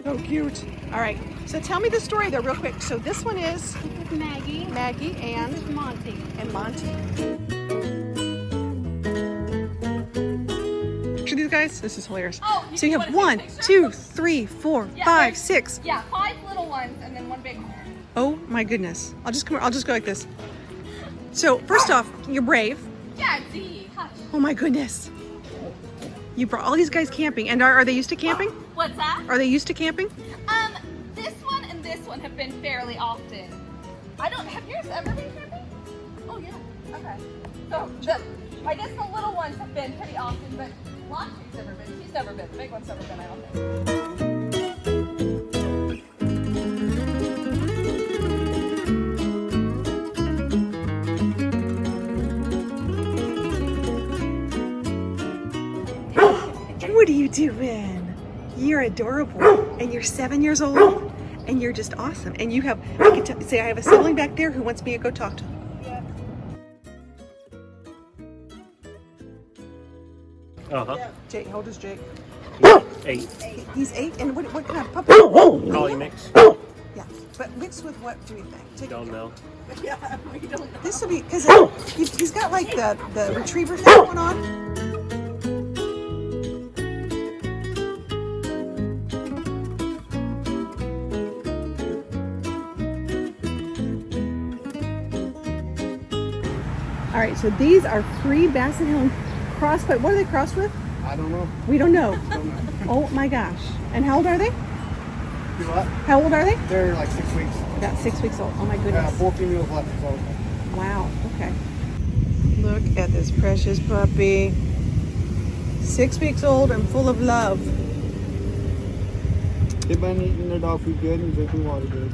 So cute. All right. So tell me the story though, real quick. So this one is This is Maggie. Maggie This and is Monty. Monty. Picture these guys. This is hilarious. Oh, So you have 1, 2, 3, 4, Yeah, 5, there's- 6. Yeah, 5 little ones and then 1 big one. Oh my goodness. I'll just go like this. So first off, you're brave. Yeah, D. Hush. Oh my goodness. You brought all these guys camping. And are they used to camping? What's that? Are they used to camping? This one and this one have been fairly often. Have yours ever been camping? Oh yeah. Okay. So I guess the little ones have been pretty often, but Lottie's never been. She's never been. The big one's never been, I don't think. What are you doing? You're adorable. And you're 7 years old. And you're just awesome. And you have, I can say I have a sibling back there who wants me to go talk to him. Jake, how old is Jake? 8. He's 8. And what kind of puppy? Collie mix. Yeah. But mixed with what do we think? Don't know. Yeah, we don't know. This will be, because he's got like the retriever thing going on. All right, so these are 3 Basset Hound crossed, but what are they crossed with? I don't know. We don't know. Oh my gosh. And how old are they? What? How old are they? They're like 6 weeks. About 6 weeks old. Oh my goodness. 4 females left. So. Wow, okay. Look at this precious puppy. 6 weeks old and full of love. They've been eating their dog food good and drinking water good.